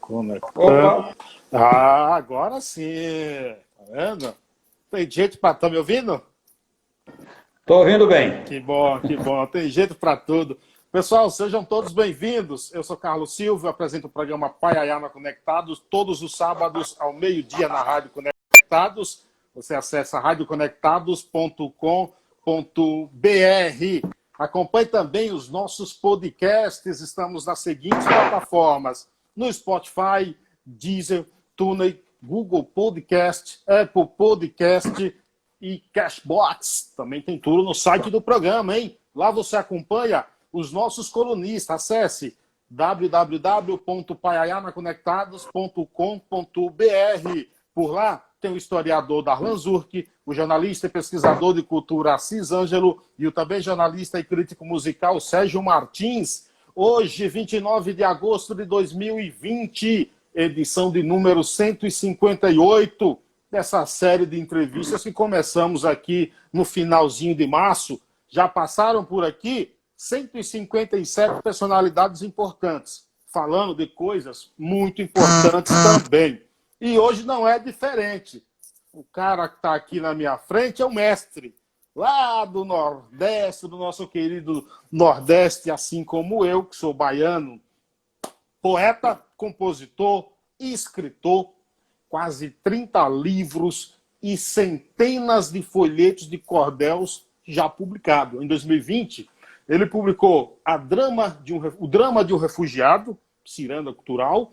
Opa, Conectando. Ah, agora sim. Tá vendo? Tem jeito para... Tá me ouvindo? tô ouvindo bem. Que bom, que bom. Tem jeito para tudo. Pessoal, sejam todos bem-vindos. Eu sou Carlos Silva, apresento o programa Paiaiana Conectados todos os sábados ao meio-dia na Rádio Conectados. Você acessa radioconectados.com.br. Acompanhe também os nossos podcasts. Estamos nas seguintes plataformas: no Spotify, Deezer, TuneIn, Google Podcast, Apple Podcast e Cashbox. Também tem tudo no site do programa, hein? Lá você acompanha os nossos colunistas. Acesse www.paiaianaconectados.com.br. Por lá tem o historiador Darlan Zurk, o jornalista e pesquisador de cultura Assis Ângelo e o também jornalista e crítico musical Sérgio Martins. Hoje, 29 de agosto de 2020, edição de número 158 dessa série de entrevistas que começamos aqui no finalzinho de março. Já passaram por aqui 157 personalidades importantes, falando de coisas muito importantes também. E hoje não é diferente. O cara que está aqui na minha frente é o mestre, lá do Nordeste, do nosso querido Nordeste, assim como eu, que sou baiano, poeta, compositor, escritor, quase 30 livros e centenas de folhetos de cordéis já publicados. Em 2020, ele publicou o Drama de um Refugiado, Ciranda Cultural,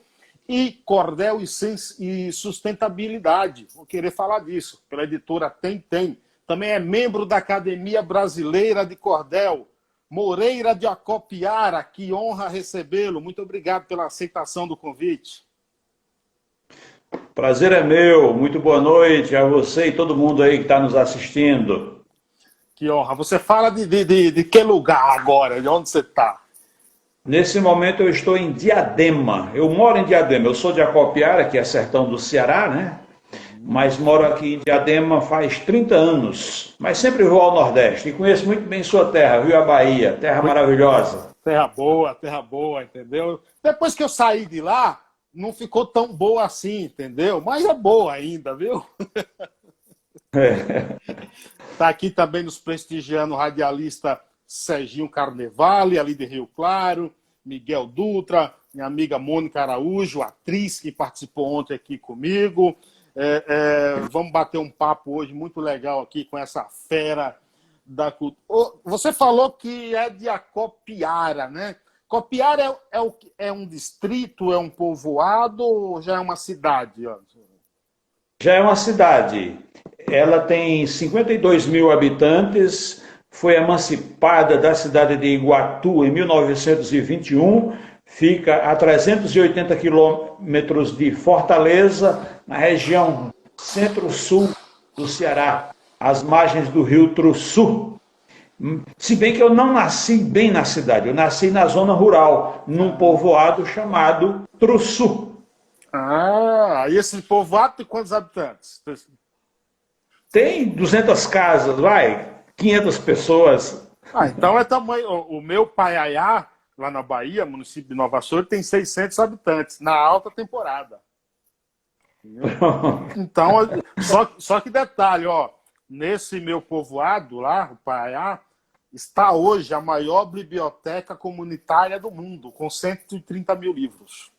e Cordel e Sustentabilidade. Vou querer falar disso, pela editora Tem. Também é membro da Academia Brasileira de Cordel. Moreira de Acopiara, que honra recebê-lo. Muito obrigado pela aceitação do convite. Prazer é meu. Muito boa noite a você e todo mundo aí que está nos assistindo. Que honra. Você fala de que lugar agora? De onde você está? Nesse momento eu estou em Diadema. Eu moro em Diadema. Eu sou de Acopiara, que é sertão do Ceará, né? Mas moro aqui em Diadema faz 30 anos. Mas sempre vou ao Nordeste e conheço muito bem sua terra, Rio a Bahia, terra maravilhosa. Terra boa, entendeu? Depois que eu saí de lá, não ficou tão boa assim, entendeu? Mas é boa ainda, viu? Está aqui também nos prestigiando o radialista Serginho Carnevale, ali de Rio Claro, Miguel Dutra, minha amiga Mônica Araújo, atriz que participou ontem aqui comigo. Vamos bater um papo hoje muito legal aqui com essa fera da cultura. Você falou que é de Acopiara, né? Acopiara é um distrito, é um povoado ou já é uma cidade? Já é uma cidade. Ela tem 52 mil habitantes, foi emancipada da cidade de Iguatu em 1921, fica a 380 quilômetros de Fortaleza, na região centro-sul do Ceará, às margens do rio Trussu. Se bem que eu não nasci bem na cidade, eu nasci na zona rural, num povoado chamado Trussu. Ah, e esse povoado tem quantos habitantes? Tem 200 casas, 500 pessoas. Ah, então é tamanho. O meu Paiaiá, lá na Bahia, município de Nova Açores, tem 600 habitantes, na alta temporada. Então, só que detalhe, ó, nesse meu povoado lá, o Paiaiá, está hoje a maior biblioteca comunitária do mundo, com 130 mil livros.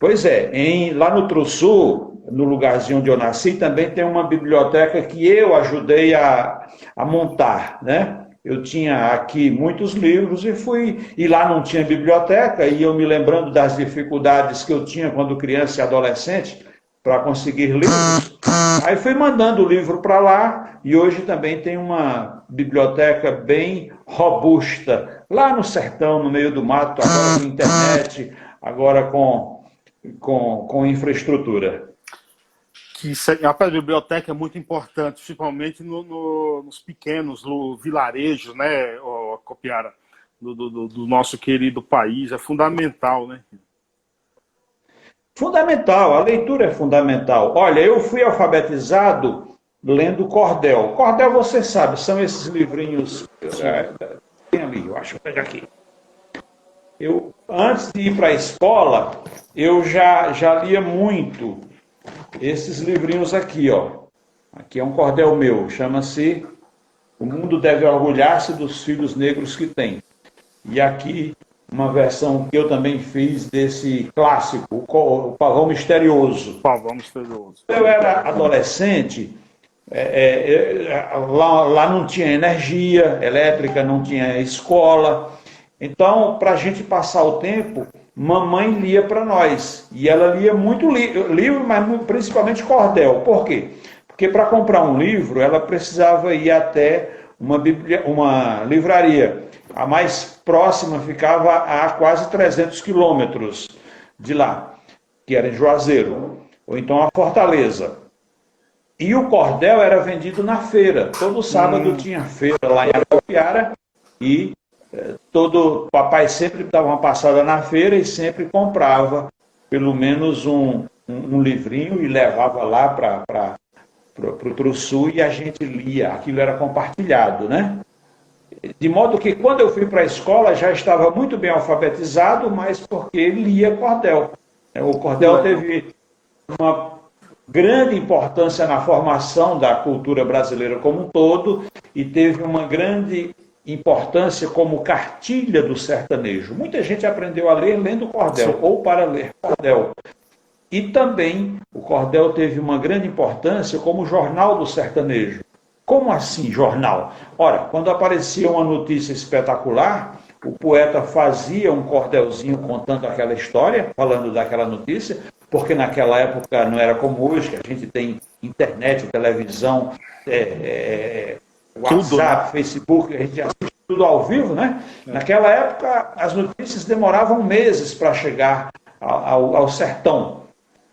Pois é, lá no Trussu, no lugarzinho onde eu nasci, também tem uma biblioteca que eu ajudei a montar, né? Eu tinha aqui muitos livros e lá não tinha biblioteca, e eu me lembrando das dificuldades que eu tinha quando criança e adolescente para conseguir livros, aí fui mandando o livro para lá, e hoje também tem uma biblioteca bem robusta, lá no sertão, no meio do mato, agora com internet, agora com infraestrutura. A biblioteca é muito importante, principalmente nos pequenos vilarejos, né, Acopiara, do nosso querido país. É fundamental, né? Fundamental, a leitura é fundamental. Olha, eu fui alfabetizado lendo cordel. Cordel, você sabe, são esses livrinhos... Tem ali, eu acho, pega aqui. Antes de ir para a escola, eu já lia muito esses livrinhos aqui, ó. Aqui é um cordel meu, chama-se O Mundo Deve Orgulhar-se dos Filhos Negros que Tem. E aqui uma versão que eu também fiz desse clássico, o Pavão Misterioso. Pavão Misterioso. Eu era adolescente, lá não tinha energia elétrica, não tinha escola. Então, para a gente passar o tempo, mamãe lia para nós. E ela lia muito livro, mas principalmente cordel. Por quê? Porque para comprar um livro, ela precisava ir até uma livraria. A mais próxima ficava a quase 300 quilômetros de lá, que era em Juazeiro, ou então a Fortaleza. E o cordel era vendido na feira. Todo sábado tinha feira lá em Arapiara e papai sempre dava uma passada na feira e sempre comprava pelo menos um livrinho e levava lá para o Trussu e a gente lia. Aquilo era compartilhado, né? De modo que quando eu fui para a escola já estava muito bem alfabetizado, mas porque lia cordel. O cordel teve uma grande importância na formação da cultura brasileira como um todo e teve uma grande importância como cartilha do sertanejo. Muita gente aprendeu a ler lendo cordel ou para ler cordel. E também o cordel teve uma grande importância como jornal do sertanejo. Como assim jornal? Ora, quando aparecia uma notícia espetacular, o poeta fazia um cordelzinho contando aquela história, falando daquela notícia, porque naquela época não era como hoje, que a gente tem internet, televisão, WhatsApp, Facebook, a gente assiste tudo ao vivo, né? Naquela época as notícias demoravam meses para chegar ao sertão.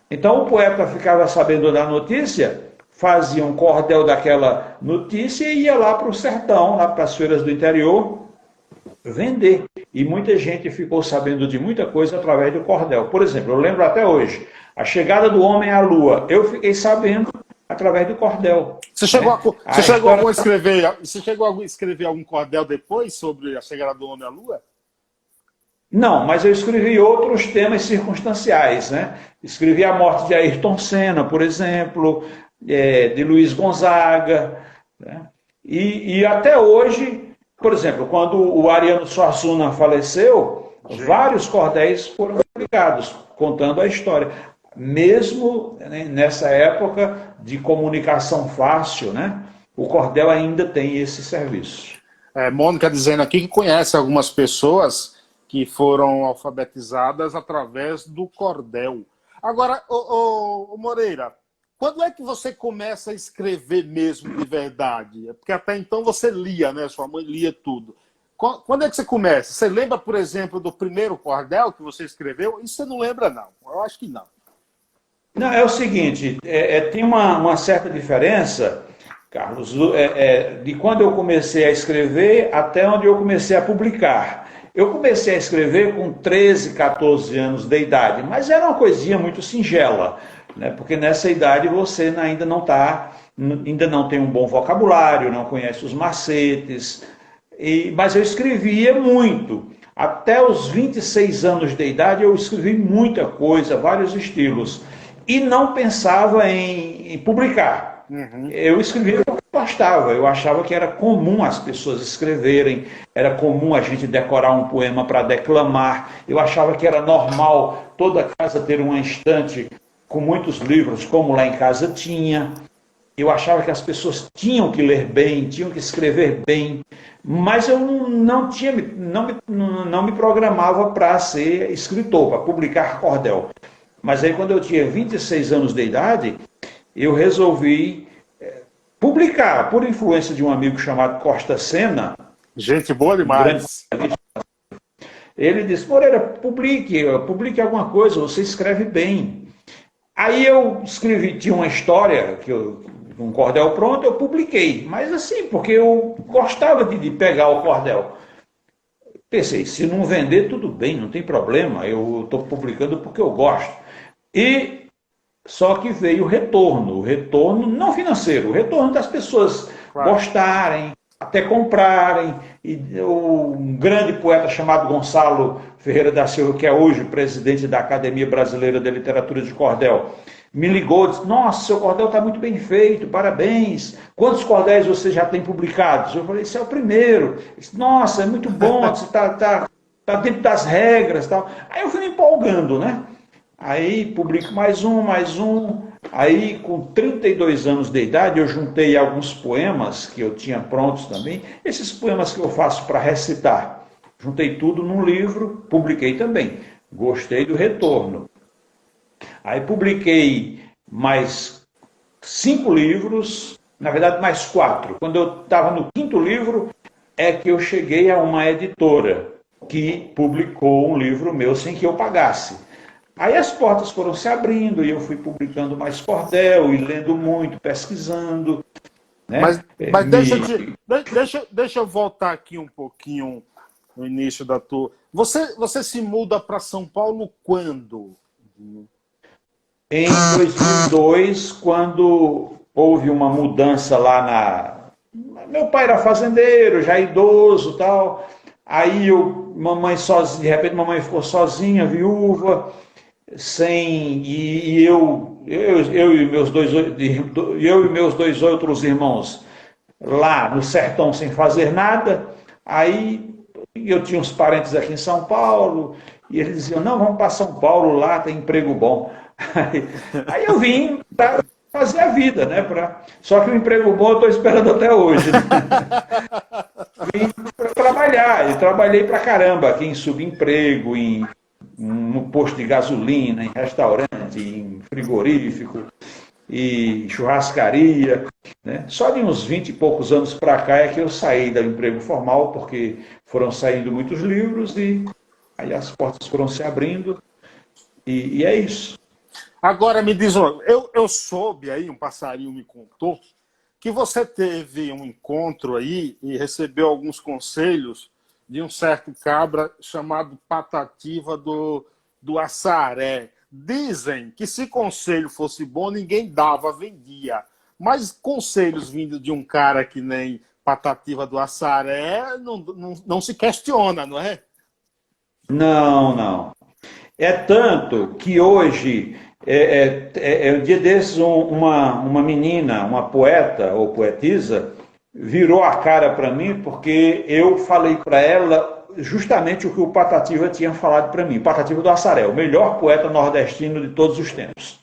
Então o poeta ficava sabendo da notícia, fazia um cordel daquela notícia e ia lá para o sertão, lá para as feiras do interior, vender. E muita gente ficou sabendo de muita coisa através do cordel. Por exemplo, eu lembro até hoje, a chegada do homem à lua, eu fiquei sabendo através do cordel. Você chegou a escrever algum cordel depois sobre a chegada do homem à lua? Não, mas eu escrevi outros temas circunstanciais, né? Escrevi a morte de Ayrton Senna, por exemplo, de Luiz Gonzaga, né? E até hoje, por exemplo, quando o Ariano Suassuna faleceu, vários cordéis foram publicados, contando a história. Mesmo, né, nessa época de comunicação fácil, né, o cordel ainda tem esse serviço. Mônica dizendo aqui que conhece algumas pessoas que foram alfabetizadas através do cordel. Agora, ô Moreira, quando é que você começa a escrever mesmo de verdade? Porque até então você lia, né? Sua mãe lia tudo. Quando é que você começa? Você lembra, por exemplo, do primeiro cordel que você escreveu? Isso você não lembra, não. Eu acho que não. Não, é o seguinte, tem uma certa diferença, Carlos, de quando eu comecei a escrever até onde eu comecei a publicar. Eu comecei a escrever com 13, 14 anos de idade, mas era uma coisinha muito singela, né? Porque nessa idade você ainda não tem um bom vocabulário, não conhece os macetes, mas eu escrevia muito. Até os 26 anos de idade eu escrevi muita coisa, vários estilos, e não pensava em publicar. Eu escrevia porque eu gostava, eu achava que era comum as pessoas escreverem, era comum a gente decorar um poema para declamar, eu achava que era normal toda casa ter uma estante com muitos livros, como lá em casa tinha. Eu achava que as pessoas tinham que ler bem, tinham que escrever bem, mas eu não me programava para ser escritor, para publicar cordel. Mas aí quando eu tinha 26 anos de idade, eu resolvi publicar, por influência de um amigo chamado Costa Senna. Gente boa demais. Ele disse, Moreira, publique alguma coisa, você escreve bem. Aí eu escrevi, tinha uma história, um cordel pronto, eu publiquei. Mas assim, porque eu gostava de pegar o cordel. Pensei, se não vender, tudo bem, não tem problema, eu estou publicando porque eu gosto. Só que veio o retorno não financeiro, o retorno das pessoas gostarem, até comprarem. E um grande poeta chamado Gonçalo Ferreira da Silva, que é hoje presidente da Academia Brasileira de Literatura de Cordel, me ligou e disse: nossa, seu cordel está muito bem feito, parabéns. Quantos cordéis você já tem publicados? Eu falei: esse é o primeiro. Ele disse: nossa, é muito bom, você está dentro das regras. Tal. Aí eu fui me empolgando, né? Aí publico mais um, mais um. Aí, com 32 anos de idade, eu juntei alguns poemas que eu tinha prontos também. Esses poemas que eu faço para recitar. Juntei tudo num livro, publiquei também. Gostei do retorno. Aí publiquei mais 5 livros, na verdade mais 4. Quando eu estava no 5º livro, é que eu cheguei a uma editora que publicou um livro meu sem que eu pagasse. Aí as portas foram se abrindo e eu fui publicando mais cordel e lendo muito, pesquisando. Né? Mas deixa eu voltar aqui um pouquinho no início da tua... Você se muda para São Paulo quando? Em 2002, quando houve uma mudança lá na... Meu pai era fazendeiro, já idoso e tal. Aí mamãe sozinha, de repente mamãe ficou sozinha, viúva, sem... E eu e meus dois outros irmãos lá no sertão sem fazer nada. Aí eu tinha uns parentes aqui em São Paulo, e eles diziam: não, vamos para São Paulo, lá tem emprego bom. Aí eu vim para fazer a vida, né? Só que o emprego bom eu estou esperando até hoje. Né? Vim para trabalhar, e trabalhei para caramba aqui em subemprego, no posto de gasolina, em restaurante, em frigorífico e churrascaria. Né? Só de uns 20 e poucos anos para cá é que eu saí do emprego formal, porque foram saindo muitos livros e aí as portas foram se abrindo e é isso. Agora me diz, eu soube aí, um passarinho me contou, que você teve um encontro aí e recebeu alguns conselhos de um certo cabra chamado Patativa do Assaré. Dizem que se conselho fosse bom, ninguém dava, vendia. Mas conselhos vindo de um cara que nem Patativa do Assaré não se questiona, não é? Não. É tanto que hoje, um dia desses, uma menina, uma poeta ou poetisa, virou a cara para mim porque eu falei para ela justamente o que o Patativa tinha falado para mim. Patativa do Assaré, o melhor poeta nordestino de todos os tempos.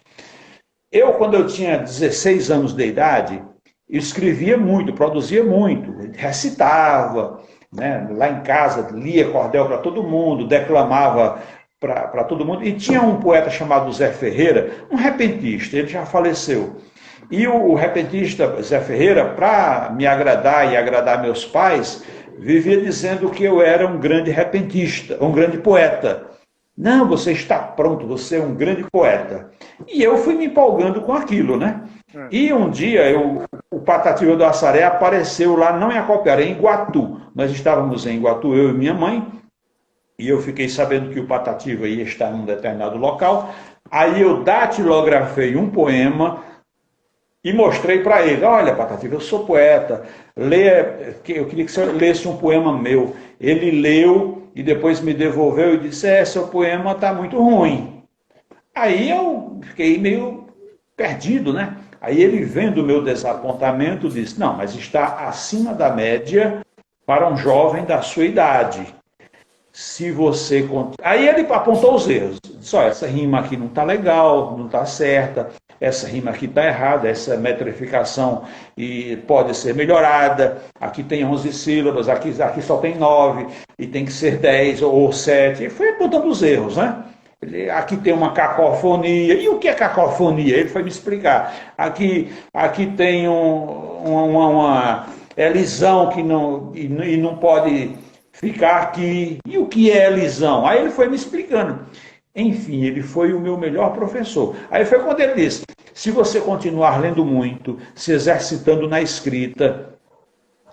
Quando eu tinha 16 anos de idade, eu escrevia muito, produzia muito, recitava, né? Lá em casa, lia cordel para todo mundo, declamava para todo mundo. E tinha um poeta chamado Zé Ferreira, um repentista, ele já faleceu. E o repentista Zé Ferreira, para me agradar e agradar meus pais, vivia dizendo que eu era um grande repentista, um grande poeta. Não, você está pronto, você é um grande poeta. E eu fui me empolgando com aquilo, né? E um dia o Patativa do Assaré apareceu lá, não em Acopiara, em Iguatu. Nós estávamos em Iguatu, eu e minha mãe, e eu fiquei sabendo que o Patativa ia estar num determinado local. Aí eu datilografei um poema e mostrei para ele: olha, Patativa, eu sou poeta, eu queria que você lesse um poema meu. Ele leu e depois me devolveu e disse: seu poema está muito ruim. Aí eu fiquei meio perdido, né? Aí ele, vendo o meu desapontamento, disse: não, mas está acima da média para um jovem da sua idade. Se você... Aí ele apontou os erros. Disse: olha, essa rima aqui não está legal, não está certa, essa rima aqui está errada, essa metrificação pode ser melhorada, aqui tem 11 sílabas, aqui só tem 9, e tem que ser 10 ou 7. E foi apontando os erros, né? Aqui tem uma cacofonia. E o que é cacofonia? Ele foi me explicar. Aqui tem uma lisão que não pode ficar aqui. E o que é lisão? Aí ele foi me explicando. Enfim, ele foi o meu melhor professor. Aí foi quando ele disse: se você continuar lendo muito, se exercitando na escrita,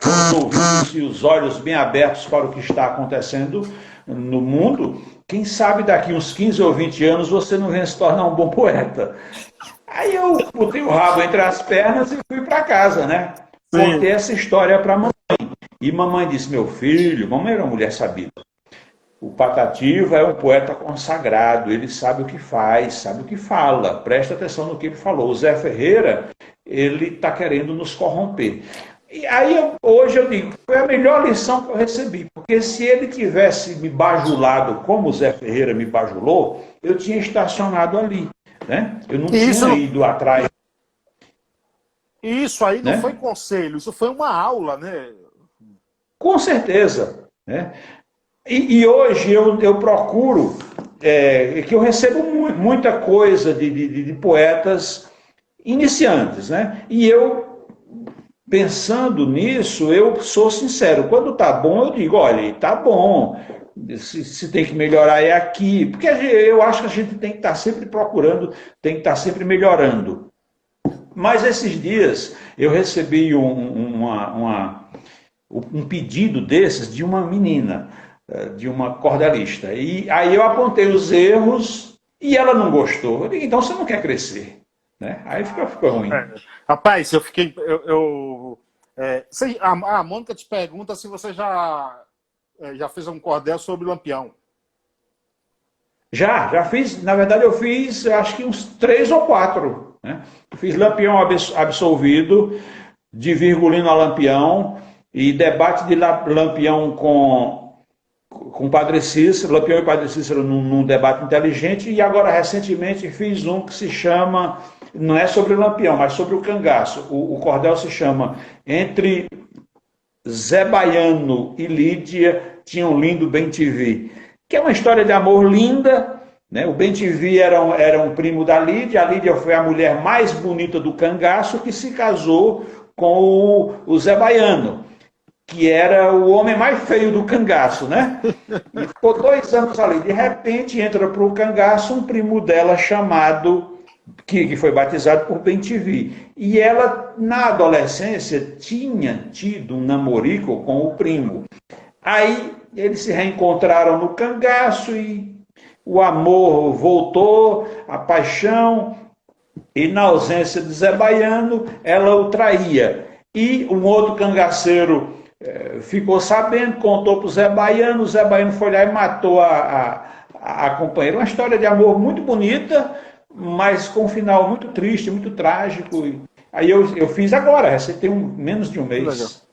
com os ouvidos e os olhos bem abertos para o que está acontecendo no mundo, quem sabe daqui uns 15 ou 20 anos você não vem se tornar um bom poeta. Aí eu botei o rabo entre as pernas e fui para casa, né? Contei essa história para a mamãe. E mamãe disse, meu filho, mamãe era uma mulher sabida. O Patativa é um poeta consagrado, ele sabe o que faz, sabe o que fala, presta atenção no que ele falou. O Zé Ferreira, ele está querendo nos corromper. E aí, hoje eu digo, foi a melhor lição que eu recebi, porque se ele tivesse me bajulado como o Zé Ferreira me bajulou, eu tinha estacionado ali, né? Eu não Isso, tinha ido atrás, isso aí não foi né? conselho, isso foi uma aula, né? Com certeza, né? E hoje eu procuro, que eu recebo muita coisa de poetas iniciantes, né? E eu, pensando nisso, eu sou sincero. Quando tá bom, eu digo, olha, tá bom. Se tem que melhorar é aqui. Porque eu acho que a gente tem que estar sempre procurando, tem que estar sempre melhorando. Mas esses dias eu recebi um pedido desses de uma menina, de uma cordelista. E aí eu apontei os erros e ela não gostou. Eu digo, então você não quer crescer. Né? Aí ficou ruim. Rapaz, eu fiquei. A Mônica te pergunta se você já fez um cordel sobre Lampião. Já fiz, na verdade eu fiz acho que uns 3 ou 4. Né? Fiz Lampião absolvido, de Virgulino a Lampião, e debate de Lampião com Padre Cícero, Lampião e Padre Cícero num debate inteligente, e agora recentemente fiz um que se chama, não é sobre Lampião, mas sobre o cangaço. O cordel se chama Entre Zé Baiano e Lídia Tinha um Lindo Bem-te-vi, que é uma história de amor linda, né? O Bem-te-vi era um primo da Lídia, a Lídia foi a mulher mais bonita do cangaço que se casou com o Zé Baiano, que era o homem mais feio do cangaço, né? E ficou 2 anos ali. De repente entra para o cangaço um primo dela chamado, que foi batizado por Bem-te-vi. E ela, na adolescência, tinha tido um namorico com o primo. Aí eles se reencontraram no cangaço e o amor voltou, a paixão, e na ausência de Zé Baiano, ela o traía. E um outro cangaceiro ficou sabendo, contou para o Zé Baiano foi lá e matou a companheira. Uma história de amor muito bonita, mas com um final muito triste, muito trágico. Aí eu fiz agora, tem menos de um Legal. mês.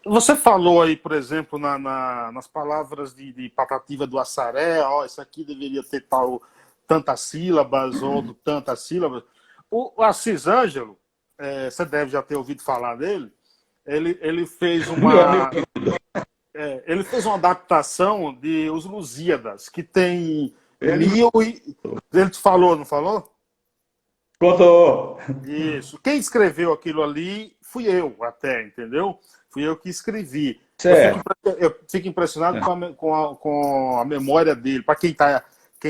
Você falou aí, por exemplo, nas palavras de Patativa do Assaré, isso aqui deveria ter tantas sílabas ou tantas sílabas. O Assis Ângelo, você deve já ter ouvido falar dele, ele fez ele fez uma adaptação de Os Lusíadas, que tem Ele te falou, não falou? Contou. Isso. Quem escreveu aquilo ali fui eu até, entendeu? Fui eu que escrevi. Eu fico impressionado com a memória dele. Para quem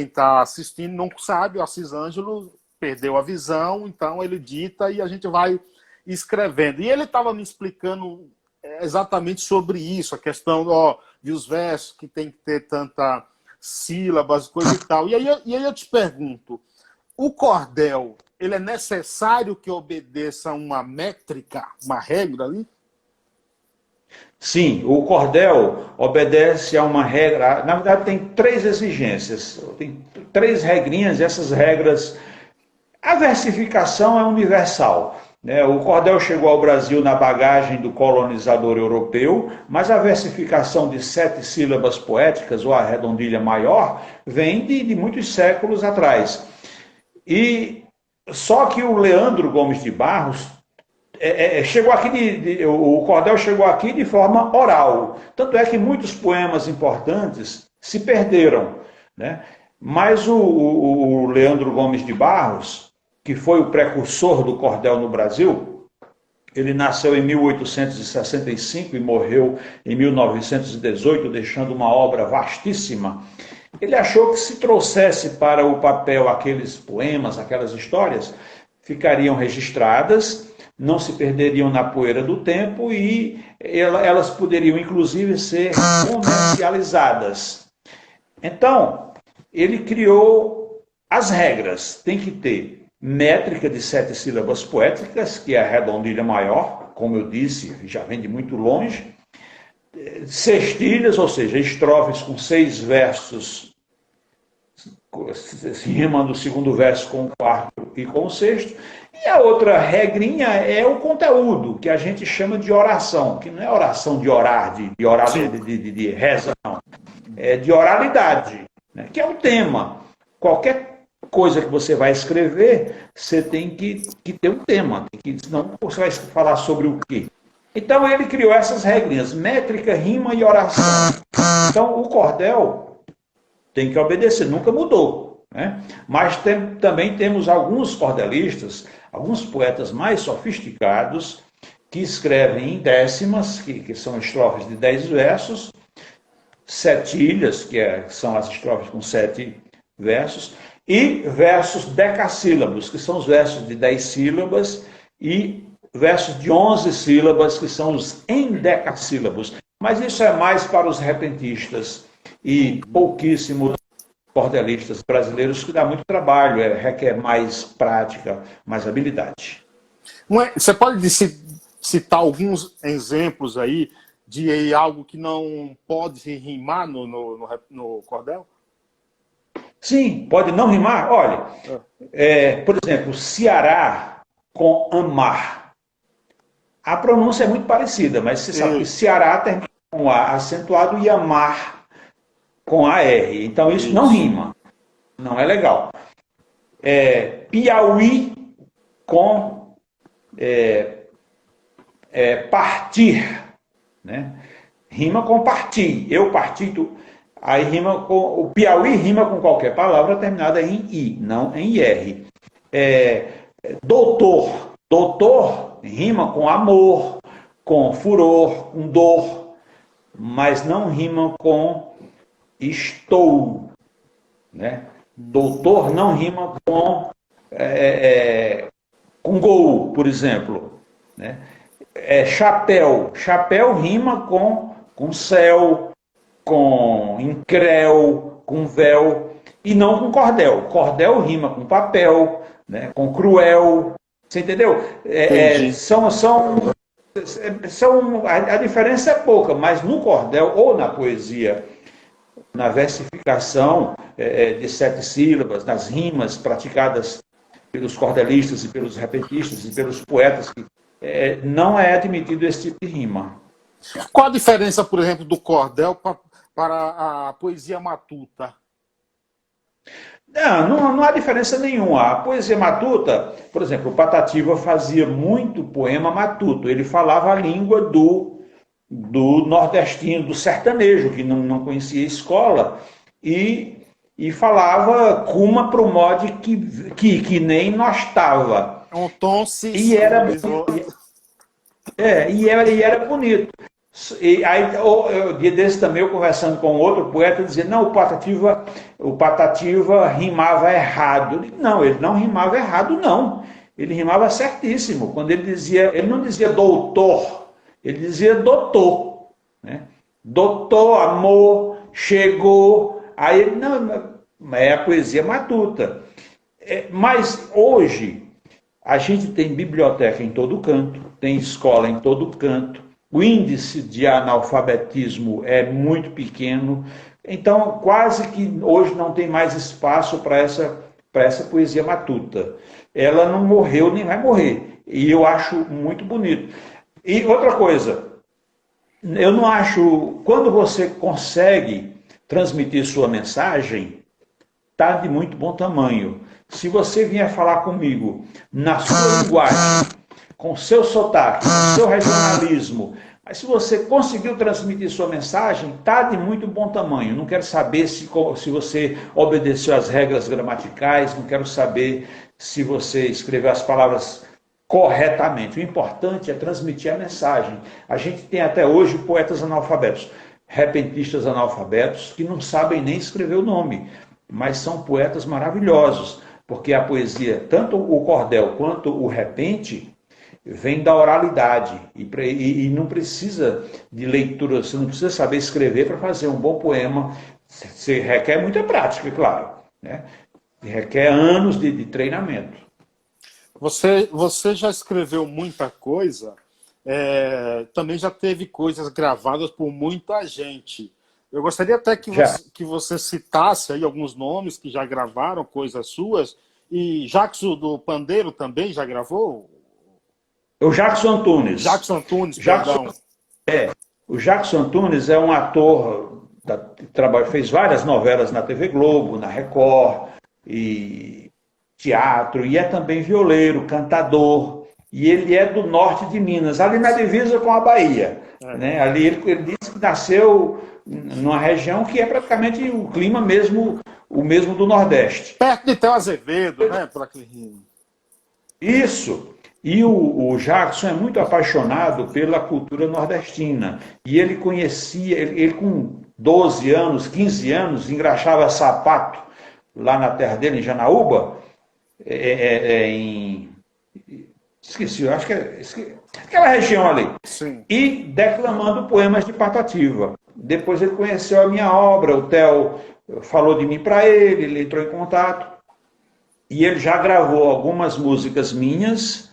tá assistindo não sabe, o Assis Ângelo perdeu a visão, então ele dita e a gente vai escrevendo. E ele estava me explicando exatamente sobre isso, a questão de os versos que tem que ter tanta sílabas, coisa e tal. E aí eu te pergunto, o cordel, ele é necessário que obedeça uma métrica, uma regra ali? Sim, o cordel obedece a uma regra. Na verdade, tem 3 exigências, tem 3 regrinhas, e essas regras. A versificação é universal. Né? O cordel chegou ao Brasil na bagagem do colonizador europeu, mas a versificação de 7 sílabas poéticas, ou a redondilha maior, vem de muitos séculos atrás. E só que o Leandro Gomes de Barros chegou aqui o cordel chegou aqui de forma oral. Tanto é que muitos poemas importantes se perderam. Né? Mas o Leandro Gomes de Barros, que foi o precursor do cordel no Brasil, ele nasceu em 1865 e morreu em 1918, deixando uma obra vastíssima. Ele achou que se trouxesse para o papel aqueles poemas, aquelas histórias, ficariam registradas, não se perderiam na poeira do tempo e elas poderiam, inclusive, ser comercializadas. Então, ele criou as regras. Tem que ter métrica de 7 sílabas poéticas, que é a redondilha maior, como eu disse, já vem de muito longe. sextilhas, ou seja, estrofes com 6 versos, rimando o segundo verso com o quarto e com o sexto. E a outra regrinha é o conteúdo, que a gente chama de oração, que não é oração de orar, de reza, não. É de oralidade, né? Que é um tema. Qualquer coisa que você vai escrever, você tem que ter um tema, senão você vai falar sobre o quê? Então ele criou essas regrinhas, métrica, rima e oração. Então o cordel tem que obedecer, nunca mudou, né? Mas também temos alguns cordelistas, alguns poetas mais sofisticados, que escrevem em décimas, que são estrofes de 10 versos, setilhas, são as estrofes com 7 versos, e versos decassílabos, que são os versos de 10 sílabas, e versos de 11 sílabas, que são os endecassílabos. Mas isso é mais para os repentistas e pouquíssimos cordelistas brasileiros, que dá muito trabalho, requer mais prática, mais habilidade. Você pode citar alguns exemplos aí de algo que não pode rimar no cordel? Sim, pode não rimar. Olha, por exemplo, Ceará com amar. A pronúncia é muito parecida, mas você sabe que Ceará termina com A acentuado e amar com AR. Então isso não rima. Não é legal. Piauí com partir, né? Rima com partir. Eu parti, tu. Aí rima com. O Piauí rima com qualquer palavra terminada em I, não em IR. Doutor. Doutor rima com amor, com furor, com dor, mas não rima com estou, né? Doutor não rima com gol, por exemplo, né? Chapéu. Chapéu rima com céu, com incréu, com véu, e não com cordel. Cordel rima com papel, né? Com cruel. Você entendeu? A diferença é pouca, mas no cordel ou na poesia, na versificação de 7 sílabas, nas rimas praticadas pelos cordelistas e pelos repentistas e pelos poetas, não é admitido esse tipo de rima. Qual a diferença, por exemplo, do cordel para a poesia matuta? Não há diferença nenhuma. A poesia matuta, por exemplo, o Patativa fazia muito poema matuto. Ele falava a língua do nordestino, do sertanejo, que não conhecia escola, e falava cuma pro mod que nem nós estava. Um tom e era era bonito. E aí, dia desse também, eu conversando com outro poeta, dizia, não, o Patativa rimava errado. Eu digo, não, ele não rimava errado, não. Ele rimava certíssimo. Quando ele não dizia doutor, ele dizia doutor, né? Doutor, amor, chegou. Aí ele, não, é a poesia matuta. Mas hoje, a gente tem biblioteca em todo canto, tem escola em todo canto, o índice de analfabetismo é muito pequeno, então quase que hoje não tem mais espaço para essa poesia matuta. Ela não morreu nem vai morrer, e eu acho muito bonito. E outra coisa, eu não acho, quando você consegue transmitir sua mensagem, está de muito bom tamanho. Se você vier falar comigo na sua linguagem, com o seu sotaque, com o seu regionalismo, mas se você conseguiu transmitir sua mensagem, está de muito bom tamanho. Não quero saber se você obedeceu às regras gramaticais, não quero saber se você escreveu as palavras corretamente. O importante é transmitir a mensagem. A gente tem até hoje poetas analfabetos, repentistas analfabetos, que não sabem nem escrever o nome, mas são poetas maravilhosos, porque a poesia, tanto o cordel quanto o repente, vem da oralidade e não precisa de leitura, você não precisa saber escrever para fazer um bom poema. Você requer muita prática, claro, né? Requer anos de treinamento. Você já escreveu muita coisa também já teve coisas gravadas por muita gente. Eu gostaria até que você citasse aí alguns nomes que já gravaram coisas suas. E Jackson do Pandeiro também já gravou? O Jackson Antunes. Jackson Antunes, perdão. O Jackson Antunes é um ator que fez várias novelas na TV Globo, na Record, e teatro, e é também violeiro, cantador. E ele é do norte de Minas, ali na divisa com a Bahia. Né? Ali ele disse que nasceu numa região que é praticamente o clima mesmo, o mesmo do Nordeste. Perto de Théo Azevedo, né? Por aquele... Isso. E o Jackson é muito apaixonado pela cultura nordestina. E ele conhecia, ele com 12 anos, 15 anos, engraxava sapato lá na terra dele, em Janaúba, esqueci, acho que aquela região ali. Sim. E declamando poemas de Patativa. Depois ele conheceu a minha obra, o Theo falou de mim para ele entrou em contato. E ele já gravou algumas músicas minhas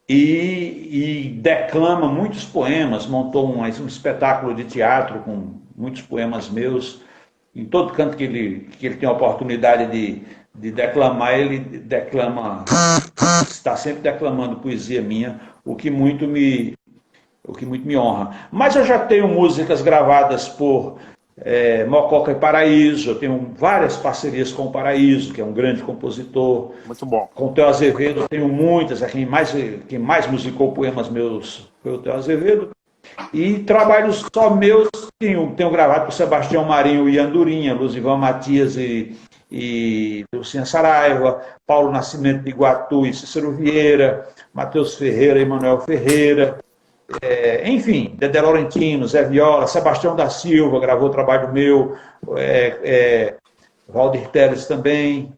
e declama muitos poemas, montou um espetáculo de teatro com muitos poemas meus. Em todo canto que ele tem a oportunidade de declamar, ele declama, está sempre declamando poesia minha, o que muito me honra. Mas eu já tenho músicas gravadas por Mococa e Paraíso, eu tenho várias parcerias com o Paraíso, que é um grande compositor. Muito bom. Com o Théo Azevedo eu tenho muitas, quem mais musicou poemas meus foi o Théo Azevedo. E trabalhos só meus tenho gravado por Sebastião Marinho e Andorinha, Luzivan Matias e Lucinha Saraiva, Paulo Nascimento de Iguatu e Cícero Vieira, Matheus Ferreira e Manuel Ferreira, enfim, Dedé Laurentino, Zé Viola, Sebastião da Silva gravou trabalho meu, Valdir Teles também.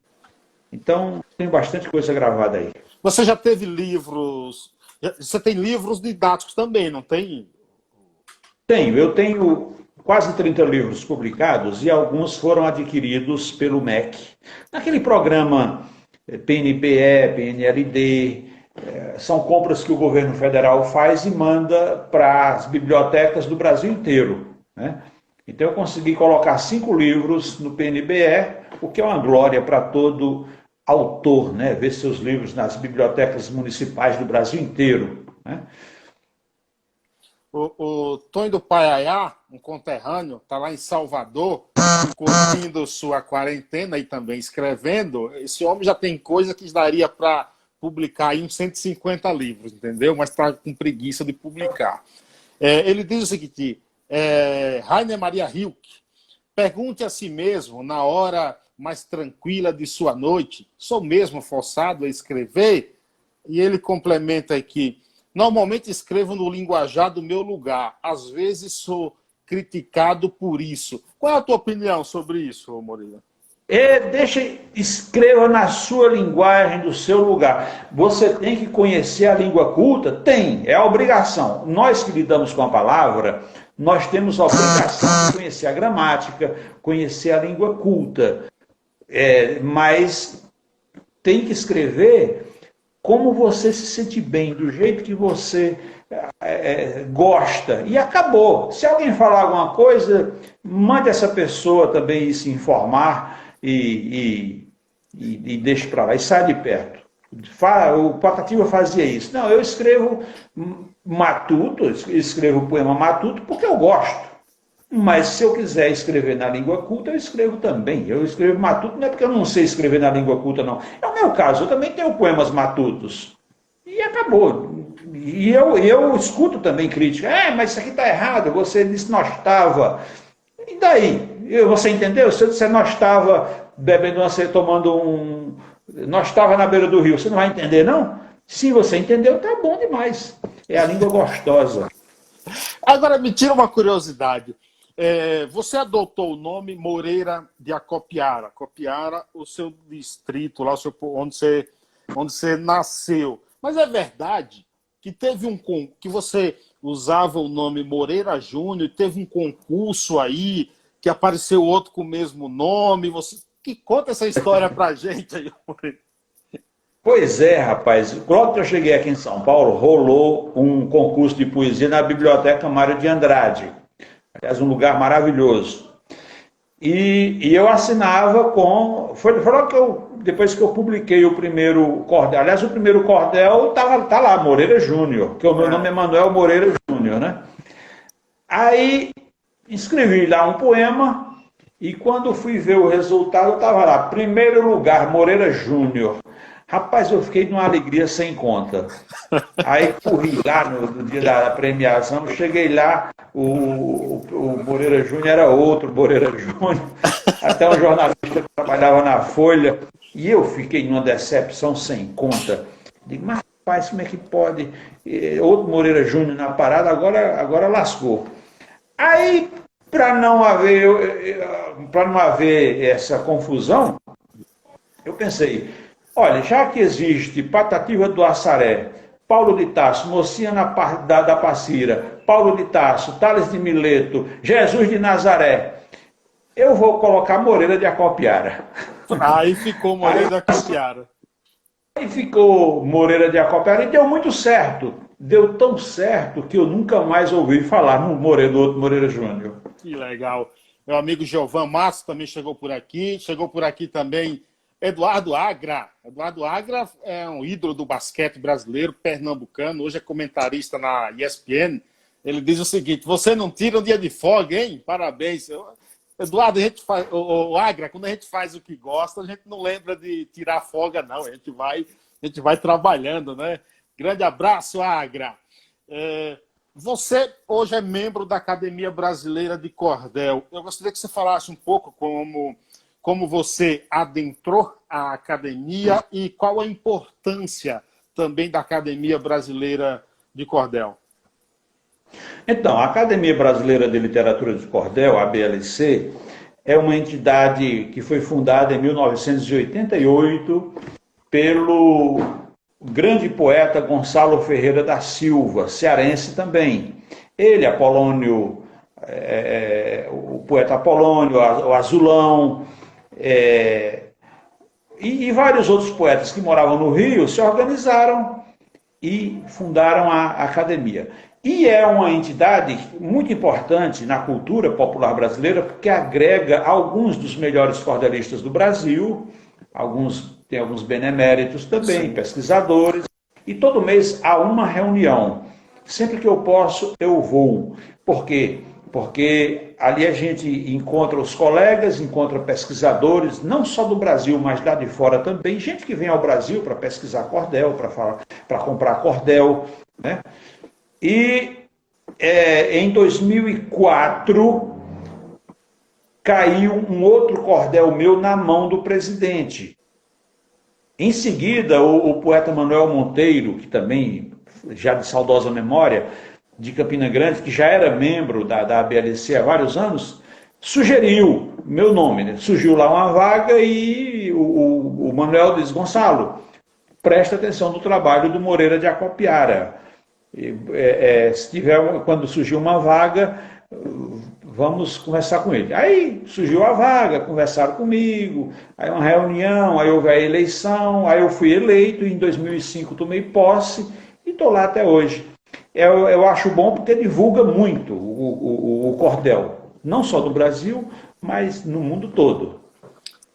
Então, tem bastante coisa gravada aí. Você já teve livros... Você tem livros didáticos também, não tem? Eu tenho quase 30 livros publicados e alguns foram adquiridos pelo MEC. Naquele programa PNPE, PNLD, são compras que o governo federal faz e manda para as bibliotecas do Brasil inteiro. Né? Então eu consegui colocar 5 livros no PNBE, o que é uma glória para todo autor, né? Ver seus livros nas bibliotecas municipais do Brasil inteiro. Né? O Tonho do Paiaiá, um conterrâneo, está lá em Salvador, curtindo sua quarentena e também escrevendo. Esse homem já tem coisa que daria para publicar aí uns 150 livros, entendeu? Mas está com preguiça de publicar. Ele diz o seguinte, Rainer Maria Rilke, pergunte a si mesmo, na hora mais tranquila de sua noite, sou mesmo forçado a escrever? E ele complementa aqui, normalmente escrevo no linguajar do meu lugar. Às vezes sou criticado por isso. Qual é a tua opinião sobre isso, Moreira? Escreva na sua linguagem, do seu lugar. Você tem que conhecer a língua culta? Tem, é a obrigação. Nós que lidamos com a palavra, nós temos a obrigação de conhecer a gramática, conhecer a língua culta. Mas tem que escrever como você se sente bem, do jeito que você gosta. E acabou. Se alguém falar alguma coisa, mande essa pessoa também se informar e deixe para lá, e sai de perto. O Patativa fazia isso. Não, eu escrevo matuto, escrevo poema matuto porque eu gosto. Mas se eu quiser escrever na língua culta, eu escrevo também. Eu escrevo matuto, não é porque eu não sei escrever na língua culta, não. É o meu caso, eu também tenho poemas matutos. E acabou. E eu escuto também crítica. Mas isso aqui está errado, você disse não estava. E daí? Você entendeu? Se eu disser nós estava bebendo tomando nós estava na beira do rio, você não vai entender, não? Se você entendeu, tá bom demais. É a língua gostosa. Agora, me tira uma curiosidade. Você adotou o nome Moreira de Acopiara. Acopiara, o seu distrito, lá onde você nasceu. Mas é verdade que que você usava o nome Moreira Júnior, teve um concurso aí, que apareceu outro com o mesmo nome. Que conta essa história pra gente aí, Moreira. Pois é, rapaz. Logo que eu cheguei aqui em São Paulo, rolou um concurso de poesia na Biblioteca Mário de Andrade. Aliás, um lugar maravilhoso. E eu assinava com... Foi logo que depois que eu publiquei o primeiro cordel. Aliás, o primeiro cordel tá lá, Moreira Júnior, que o meu nome é Manuel Moreira Júnior, né? Aí escrevi lá um poema e quando fui ver o resultado, estava lá, primeiro lugar, Moreira Júnior. Rapaz, eu fiquei numa alegria sem conta. Aí corri lá no dia da premiação, cheguei lá, o Moreira Júnior era outro Moreira Júnior, até um jornalista que trabalhava na Folha, e eu fiquei numa decepção sem conta. Digo, mas rapaz, como é que pode? Outro Moreira Júnior na parada, agora lascou. Aí, para não haver essa confusão, eu pensei, olha, já que existe Patativa do Assaré, Paulo de Tarso, Mocinha da Passira, Paulo de Tarso, Tales de Mileto, Jesus de Nazaré, eu vou colocar Moreira de Acopiara. Aí ficou Moreira de Acopiara. Aí ficou Moreira de Acopiara e deu muito certo. Deu tão certo que eu nunca mais ouvi falar no do outro Moreira Júnior. Que legal. Meu amigo Giovan Márcio também chegou por aqui. Chegou por aqui também Eduardo Agra. Eduardo Agra é um ídolo do basquete brasileiro, pernambucano. Hoje é comentarista na ESPN. Ele diz o seguinte, você não tira um dia de folga, hein? Parabéns. Eduardo, o Agra, quando a gente faz o que gosta, a gente não lembra de tirar folga, não. A gente vai trabalhando, né? Grande abraço, Agra. Você hoje é membro da Academia Brasileira de Cordel. Eu gostaria que você falasse um pouco como você adentrou a academia e qual a importância também da Academia Brasileira de Cordel. Então, a Academia Brasileira de Literatura de Cordel, a ABLC, é uma entidade que foi fundada em 1988 pelo grande poeta Gonçalo Ferreira da Silva, cearense também. Ele, Apolônio, o poeta Apolônio, o Azulão, e vários outros poetas que moravam no Rio se organizaram e fundaram a academia. E é uma entidade muito importante na cultura popular brasileira, porque agrega alguns dos melhores cordelistas do Brasil, tem alguns beneméritos também, sim, pesquisadores, e todo mês há uma reunião. Sempre que eu posso, eu vou. Por quê? Porque ali a gente encontra os colegas, encontra pesquisadores, não só do Brasil, mas lá de fora também, gente que vem ao Brasil para pesquisar cordel, para comprar cordel, né? E em 2004 caiu um outro cordel meu na mão do presidente. Em seguida, o poeta Manuel Monteiro, que também, já de saudosa memória, de Campina Grande, que já era membro da ABLC há vários anos, sugeriu meu nome, né? Surgiu lá uma vaga e o Manuel disse, Gonçalo, presta atenção no trabalho do Moreira de Acopiara. Quando surgiu uma vaga, vamos conversar com ele. Aí surgiu a vaga, conversaram comigo, aí uma reunião, aí houve a eleição, aí eu fui eleito, e em 2005 tomei posse e estou lá até hoje. Eu acho bom porque divulga muito o cordel, não só no Brasil, mas no mundo todo.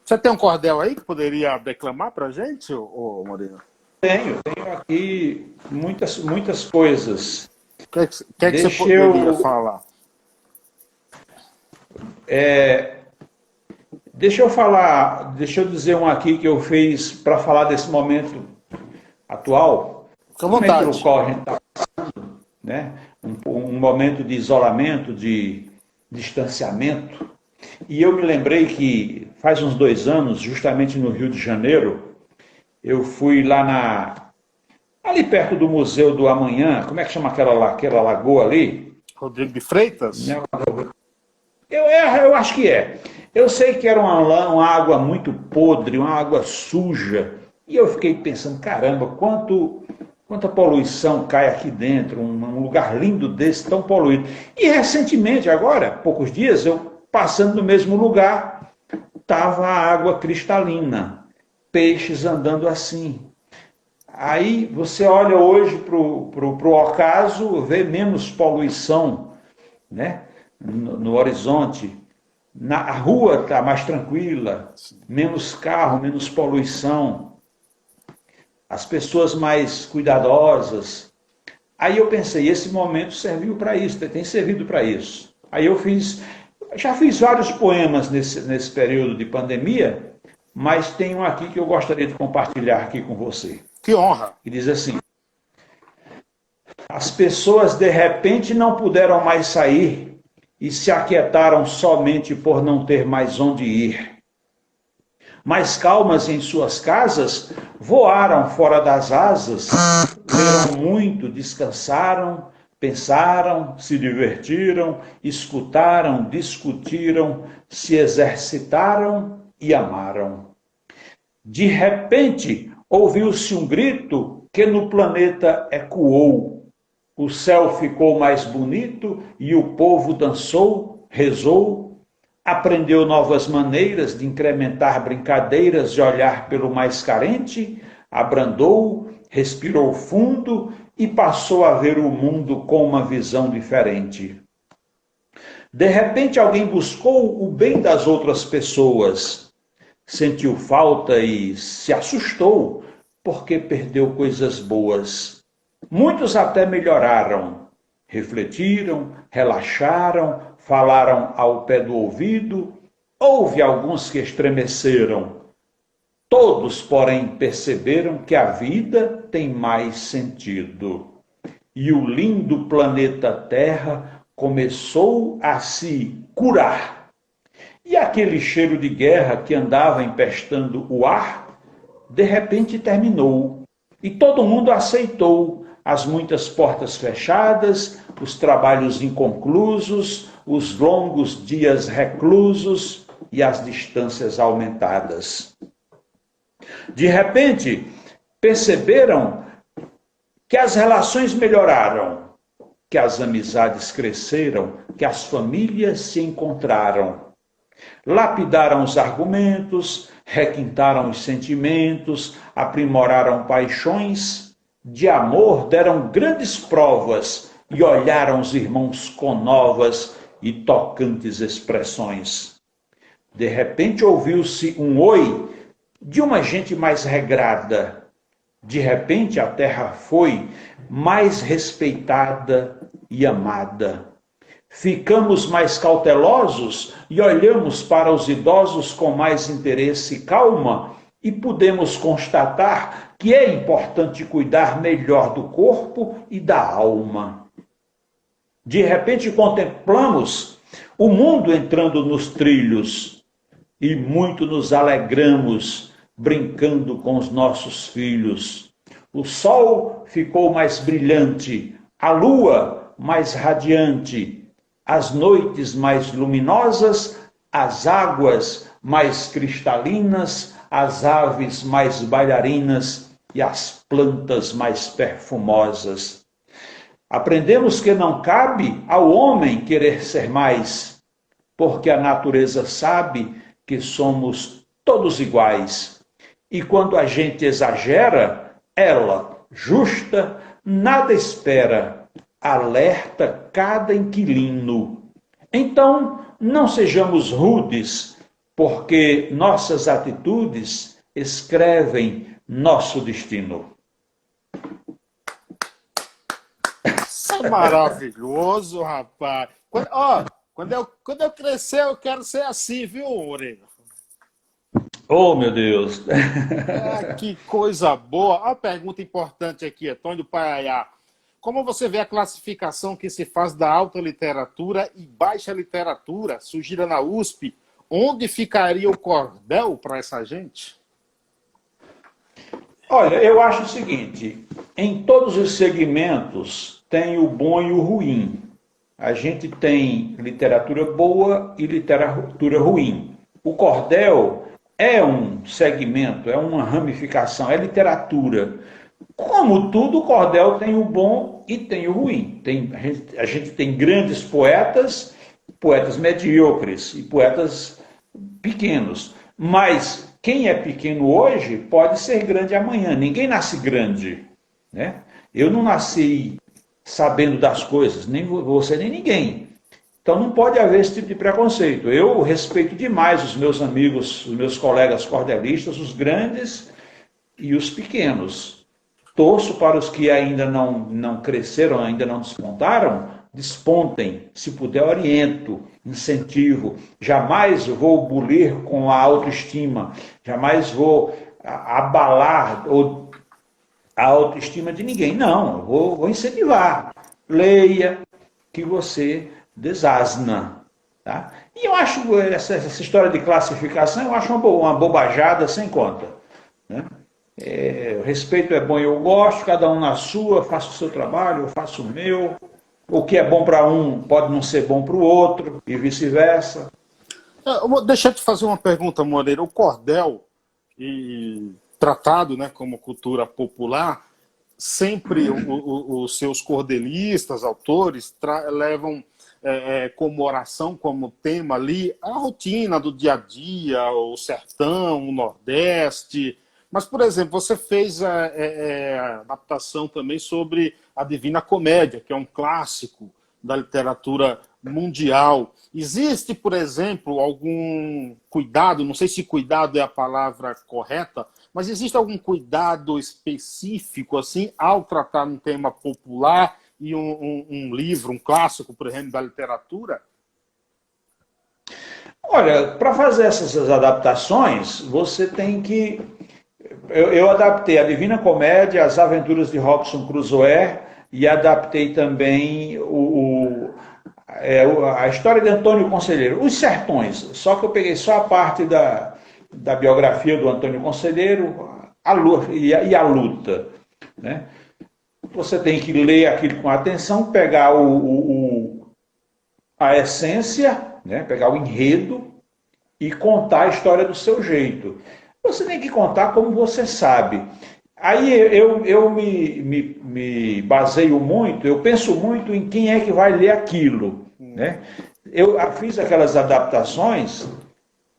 Você tem um cordel aí que poderia declamar para a gente, Moreira? Tenho aqui muitas coisas. O que você poderia falar? Deixa eu dizer um aqui que eu fiz para falar desse momento atual. Fica à vontade. No qual a gente está passando, né? Um momento de isolamento, de distanciamento. E eu me lembrei que faz uns 2 anos, justamente no Rio de Janeiro, eu fui lá ali perto do Museu do Amanhã, como é que chama aquela lagoa ali? Rodrigo de Freitas? Eu acho que é. Eu sei que era uma água muito podre, uma água suja, e eu fiquei pensando, caramba, quanta poluição cai aqui dentro, um lugar lindo desse, tão poluído. E recentemente, agora, poucos dias, eu passando no mesmo lugar, estava a água cristalina, peixes andando assim. Aí você olha hoje para o ocaso, vê menos poluição, né? No horizonte. A rua está mais tranquila, menos carro, menos poluição, as pessoas mais cuidadosas. Aí eu pensei, esse momento serviu para isso, tem servido para isso. Aí já fiz vários poemas nesse período de pandemia, mas tem um aqui que eu gostaria de compartilhar aqui com você. Que honra! Que diz assim: as pessoas de repente não puderam mais sair e se aquietaram somente por não ter mais onde ir. Mais calmas em suas casas, voaram fora das asas, leram muito, descansaram, pensaram, se divertiram, escutaram, discutiram, se exercitaram e amaram. De repente, ouviu-se um grito que no planeta ecoou. O céu ficou mais bonito e o povo dançou, rezou, aprendeu novas maneiras de incrementar brincadeiras de olhar pelo mais carente, abrandou, respirou fundo e passou a ver o mundo com uma visão diferente. De repente, alguém buscou o bem das outras pessoas, sentiu falta e se assustou porque perdeu coisas boas. Muitos até melhoraram, refletiram, relaxaram, falaram ao pé do ouvido, houve alguns que estremeceram. Todos, porém, perceberam que a vida tem mais sentido. E o lindo planeta Terra começou a se curar. E aquele cheiro de guerra que andava empestando o ar, de repente terminou. E todo mundo aceitou as muitas portas fechadas, os trabalhos inconclusos, os longos dias reclusos e as distâncias aumentadas. De repente, perceberam que as relações melhoraram, que as amizades cresceram, que as famílias se encontraram. Lapidaram os argumentos, requintaram os sentimentos, aprimoraram paixões, de amor deram grandes provas e olharam os irmãos com novas e tocantes expressões. De repente ouviu-se um oi de uma gente mais regrada. De repente a terra foi mais respeitada e amada. Ficamos mais cautelosos e olhamos para os idosos com mais interesse e calma e podemos constatar que é importante cuidar melhor do corpo e da alma. De repente contemplamos o mundo entrando nos trilhos e muito nos alegramos brincando com os nossos filhos. O sol ficou mais brilhante, a lua mais radiante, as noites mais luminosas, as águas mais cristalinas, as aves mais bailarinas e as plantas mais perfumosas. Aprendemos que não cabe ao homem querer ser mais, porque a natureza sabe que somos todos iguais. E quando a gente exagera, ela, justa, nada espera, alerta cada inquilino. Então, não sejamos rudes, porque nossas atitudes escrevem nosso destino. Isso é maravilhoso, rapaz. Quando eu crescer, eu quero ser assim, viu, Moreno? Oh, meu Deus! Que coisa boa. A pergunta importante aqui, Antônio do Paiaiá. Como você vê a classificação que se faz da alta literatura e baixa literatura, surgida na USP? Onde ficaria o cordel para essa gente? Olha, eu acho o seguinte, em todos os segmentos tem o bom e o ruim. A gente tem literatura boa e literatura ruim. O cordel é um segmento, é uma ramificação, é literatura. Como tudo, o cordel tem o bom e tem o ruim. A gente tem grandes poetas, poetas medíocres e poetas pequenos. Mas quem é pequeno hoje pode ser grande amanhã. Ninguém nasce grande, né? Eu não nasci sabendo das coisas, nem você nem ninguém. Então não pode haver esse tipo de preconceito. Eu respeito demais os meus amigos, os meus colegas cordelistas, os grandes e os pequenos. Torço para os que ainda não cresceram, ainda não despontaram, despontem. Se puder, oriento, incentivo. Jamais vou bulir com a autoestima, jamais vou abalar a autoestima de ninguém. Não, eu vou incentivar. Leia, que você desasna. Tá? E eu acho essa história de classificação, eu acho uma bobajada sem conta. Né? O respeito é bom e eu gosto, cada um na sua, faça o seu trabalho, eu faço o meu. O que é bom para um pode não ser bom para o outro, e vice-versa. Deixa eu te fazer uma pergunta, Moreira. O cordel, tratado, né, como cultura popular, sempre os seus cordelistas, autores, levam como oração, como tema ali, a rotina do dia a dia, o sertão, o Nordeste. Mas, por exemplo, você fez a adaptação também sobre a Divina Comédia, que é um clássico da literatura mundial. Existe, por exemplo, algum cuidado, não sei se cuidado é a palavra correta, mas existe algum cuidado específico assim ao tratar um tema popular e um livro, um clássico, por exemplo, da literatura? Olha, para fazer essas adaptações, você tem que... Eu adaptei a Divina Comédia, As Aventuras de Robinson Crusoe, e adaptei também a história de Antônio Conselheiro, Os Sertões, só que eu peguei só a parte da biografia do Antônio Conselheiro e a luta. Né? Você tem que ler aquilo com atenção, pegar a essência, né? Pegar o enredo e contar a história do seu jeito. Você tem que contar como você sabe. Aí eu me baseio muito, eu penso muito em quem é que vai ler aquilo. Né? Eu fiz aquelas adaptações,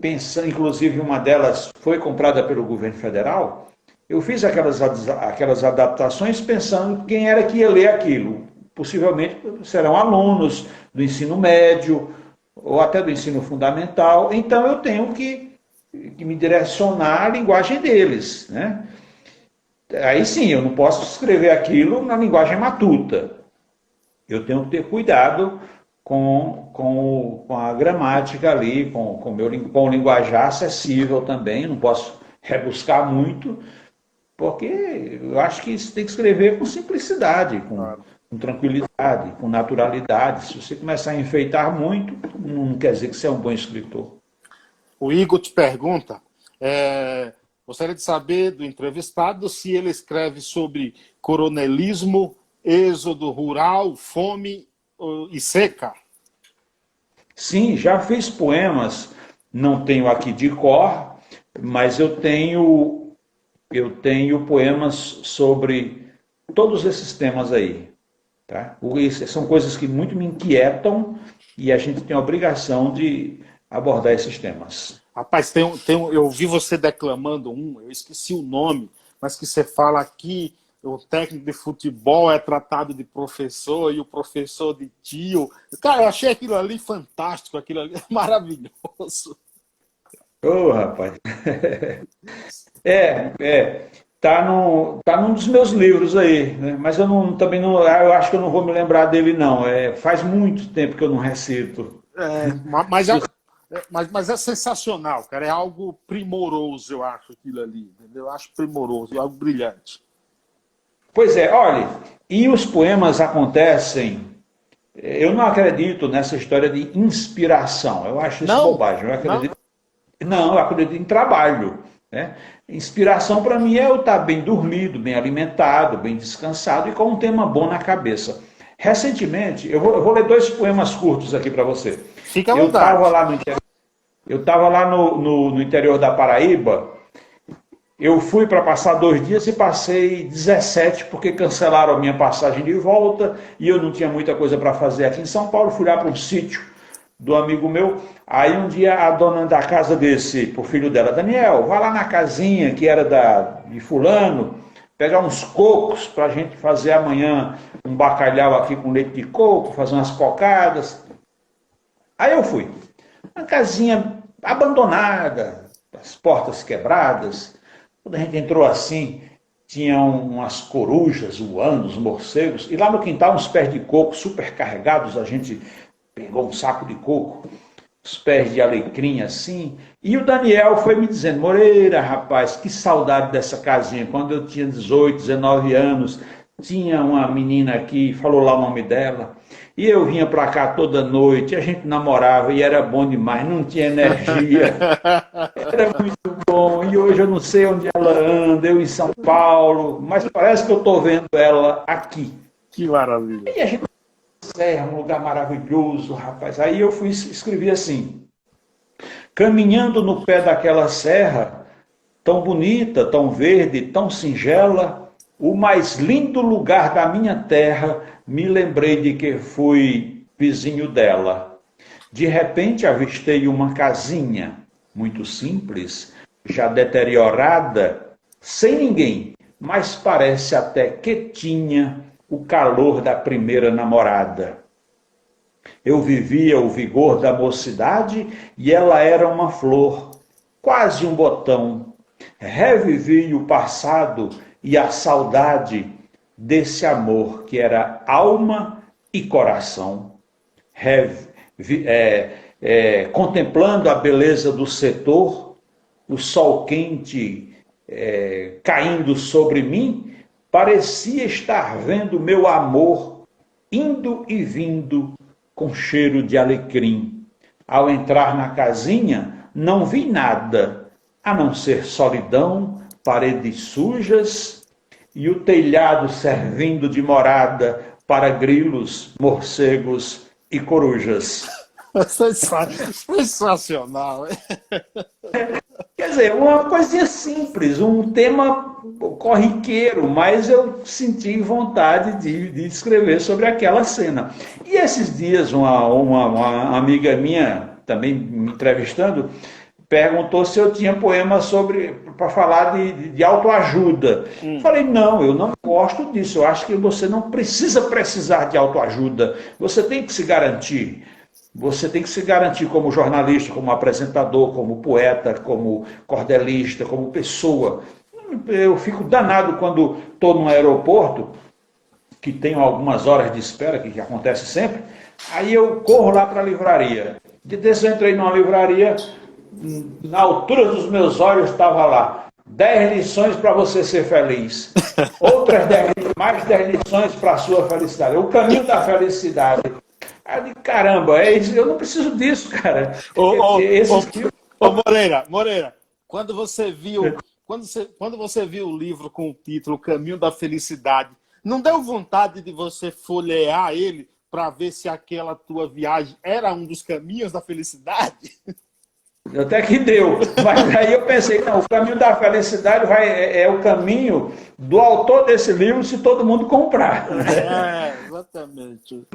pensando, inclusive uma delas foi comprada pelo governo federal, eu fiz aquelas adaptações pensando quem era que ia ler aquilo. Possivelmente serão alunos do ensino médio ou até do ensino fundamental, então eu tenho que me direcionar à linguagem deles. Né? Aí sim, eu não posso escrever aquilo na linguagem matuta. Eu tenho que ter cuidado com a gramática ali, com o linguajar acessível também, não posso rebuscar muito, porque eu acho que você tem que escrever com simplicidade, com tranquilidade, com naturalidade. Se você começar a enfeitar muito, não quer dizer que você é um bom escritor. O Igor te pergunta, gostaria de saber do entrevistado se ele escreve sobre coronelismo, êxodo rural, fome e seca. Sim, já fiz poemas, não tenho aqui de cor, mas eu tenho poemas sobre todos esses temas aí. Tá? São coisas que muito me inquietam e a gente tem a obrigação de abordar esses temas. Rapaz, eu vi você declamando eu esqueci o nome, mas que você fala aqui, o técnico de futebol é tratado de professor e o professor de tio. Cara, eu achei aquilo ali fantástico, aquilo ali maravilhoso. Ô, rapaz. Tá num dos meus livros aí, né? Mas eu acho que eu não vou me lembrar dele, não. Faz muito tempo que eu não recito. Mas é sensacional, cara. É algo primoroso, eu acho, aquilo ali. Entendeu? Eu acho primoroso, é algo brilhante. Pois é, olha, e os poemas acontecem... Eu não acredito nessa história de inspiração. Eu acho isso bobagem. Eu acredito em trabalho. Né? Inspiração para mim é eu estar bem dormido, bem alimentado, bem descansado e com um tema bom na cabeça. Recentemente, eu vou ler 2 poemas curtos aqui para você. Fica à vontade. Eu estava lá no interior da Paraíba, eu fui para passar 2 dias e passei 17 porque cancelaram a minha passagem de volta e eu não tinha muita coisa para fazer aqui em São Paulo, fui lá para um sítio do amigo meu. Aí um dia a dona da casa desse, pro filho dela, Daniel, vai lá na casinha que era de fulano, pegar uns cocos para a gente fazer amanhã um bacalhau aqui com leite de coco, fazer umas cocadas. Aí eu fui. Uma casinha abandonada, as portas quebradas. Quando a gente entrou assim, tinha umas corujas voando, uns morcegos, e lá no quintal uns pés de coco super carregados, a gente pegou um saco de coco, os pés de alecrim assim, e o Daniel foi me dizendo, Moreira, rapaz, que saudade dessa casinha. Quando eu tinha 18, 19 anos, tinha uma menina aqui, falou lá o nome dela, e eu vinha para cá toda noite, a gente namorava e era bom demais, não tinha energia, era muito bom, e hoje eu não sei onde ela anda, eu em São Paulo, mas parece que eu estou vendo ela aqui. Que maravilha. E a gente é um lugar maravilhoso, rapaz. Aí eu fui escrever assim, caminhando no pé daquela serra, tão bonita, tão verde, tão singela, o mais lindo lugar da minha terra, me lembrei de que fui vizinho dela. De repente avistei uma casinha, muito simples, já deteriorada, sem ninguém, mas parece até que tinha o calor da primeira namorada. Eu vivia o vigor da mocidade e ela era uma flor, quase um botão. Revivi o passado e a saudade desse amor que era alma e coração. Contemplando a beleza do setor, o sol quente caindo sobre mim, parecia estar vendo meu amor indo e vindo com cheiro de alecrim. Ao entrar na casinha, não vi nada, a não ser solidão, paredes sujas e o telhado servindo de morada para grilos, morcegos e corujas. Sensacional. Quer dizer, uma coisinha simples, um tema corriqueiro, mas eu senti vontade de escrever sobre aquela cena. E esses dias, uma amiga minha, também me entrevistando, perguntou se eu tinha poema para falar de autoajuda. Falei, não, eu não gosto disso, eu acho que você não precisar de autoajuda, você tem que se garantir. Você tem que se garantir como jornalista, como apresentador, como poeta, como cordelista, como pessoa. Eu fico danado quando estou num aeroporto, que tenho algumas horas de espera, que acontece sempre, aí eu corro lá para a livraria. De desse eu entrei numa livraria, na altura dos meus olhos estava lá, 10 lições para você ser feliz. Outras 10, mais 10 lições para a sua felicidade. O caminho da felicidade. Aí, caramba, eu não preciso disso, cara. Moreira, quando você viu o livro com o título Caminho da Felicidade, não deu vontade de você folhear ele para ver se aquela tua viagem era um dos caminhos da felicidade? Até que deu, mas aí eu pensei, não, o caminho da felicidade é o caminho do autor desse livro se todo mundo comprar. Exatamente.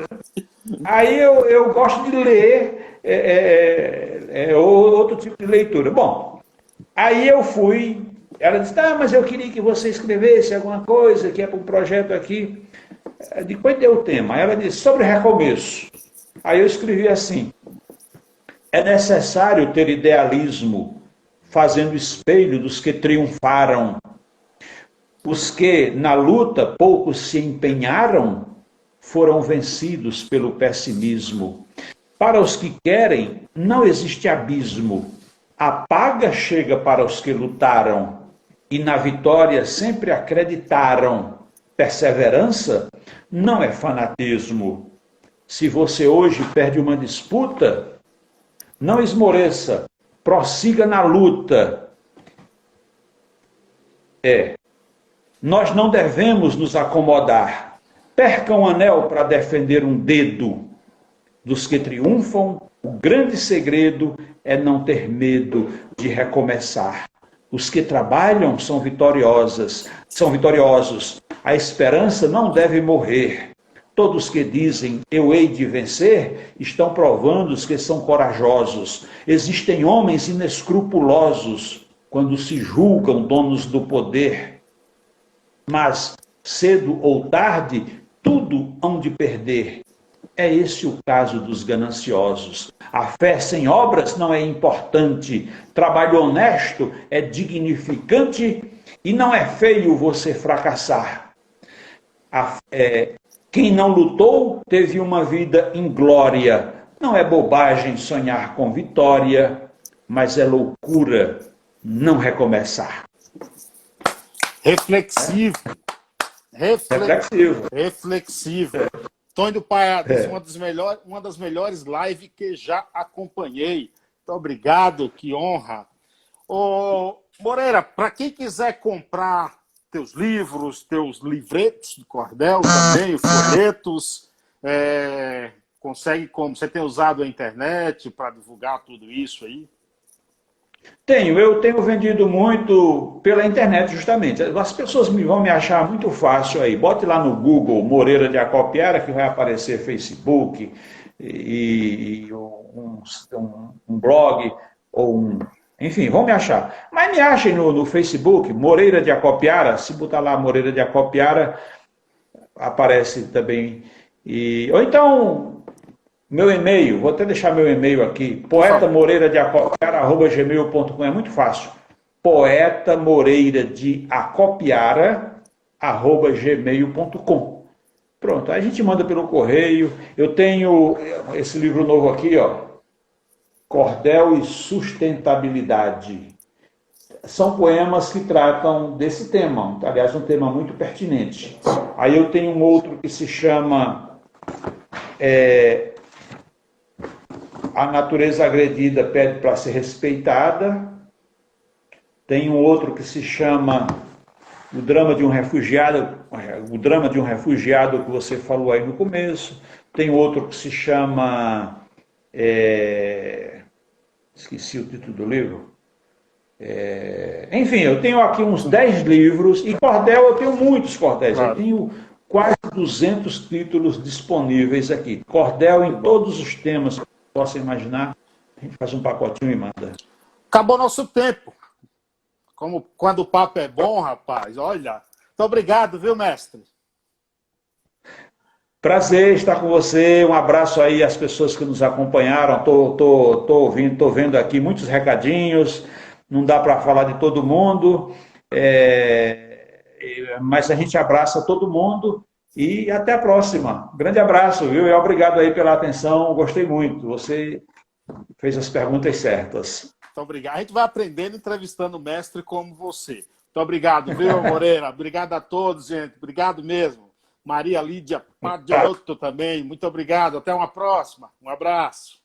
Aí eu gosto de ler outro tipo de leitura. Bom, aí eu fui, ela disse, mas eu queria que você escrevesse alguma coisa, que é para um projeto aqui. Depois deu o tema. Ela disse, sobre recomeço. Aí eu escrevi assim, é necessário ter idealismo, fazendo espelho dos que triunfaram. Os que, na luta, poucos se empenharam, foram vencidos pelo pessimismo. Para os que querem, não existe abismo. A paga chega para os que lutaram, e na vitória sempre acreditaram. Perseverança não é fanatismo. Se você hoje perde uma disputa, não esmoreça, prossiga na luta. Nós não devemos nos acomodar. Perca um anel para defender um dedo. Dos que triunfam, o grande segredo é não ter medo de recomeçar. Os que trabalham são vitoriosos. A esperança não deve morrer. Todos que dizem eu hei de vencer estão provando que são corajosos. Existem homens inescrupulosos quando se julgam donos do poder. Mas, cedo ou tarde, tudo hão de perder. É esse o caso dos gananciosos. A fé sem obras não é importante. Trabalho honesto é dignificante e não é feio você fracassar. Quem não lutou teve uma vida inglória. Não é bobagem sonhar com vitória, mas é loucura não recomeçar. Reflexivo. Reflexivo. Reflexivo. Tony do Paiadas, uma das melhores lives que já acompanhei. Muito obrigado, que honra. Ô, Moreira, para quem quiser comprar teus livros, teus livretos de cordel também, folhetos, consegue como? Você tem usado a internet para divulgar tudo isso aí? Eu tenho vendido muito pela internet, justamente. As pessoas vão me achar muito fácil aí. Bote lá no Google Moreira de Acopiara, que vai aparecer Facebook e um blog, enfim, vão me achar. Mas me achem no Facebook, Moreira de Acopiara. Se botar lá Moreira de Acopiara, aparece também. Ou então, meu e-mail, vou até deixar meu e-mail aqui, poetamoreiradeacopiara@gmail.com, é muito fácil. poetamoreiradeacopiara@gmail.com. Pronto, aí a gente manda pelo correio. Eu tenho esse livro novo aqui, ó, Cordel e Sustentabilidade. São poemas que tratam desse tema, aliás, um tema muito pertinente. Aí eu tenho um outro que se chama A Natureza Agredida Pede para Ser Respeitada. Tem um outro que se chama O Drama de um Refugiado, que você falou aí no começo. Tem outro que se chama... esqueci o título do livro. Enfim, eu tenho aqui uns 10 livros, e cordel, eu tenho muitos cordéis. Claro. Eu tenho quase 200 títulos disponíveis aqui. Cordel em todos os temas que possa imaginar. A gente faz um pacotinho e manda. Acabou nosso tempo. Como quando o papo é bom, rapaz, olha. Muito obrigado, viu, mestre? Prazer estar com você. Um abraço aí às pessoas que nos acompanharam. Tô vendo aqui muitos recadinhos. Não dá para falar de todo mundo, mas a gente abraça todo mundo e até a próxima. Grande abraço, viu? E obrigado aí pela atenção. Gostei muito. Você fez as perguntas certas. Muito obrigado. A gente vai aprendendo entrevistando mestre como você. Muito obrigado, viu, Moreira? Obrigado a todos, gente. Obrigado mesmo. Maria Lídia Padiotto também. Muito obrigado. Até uma próxima. Um abraço.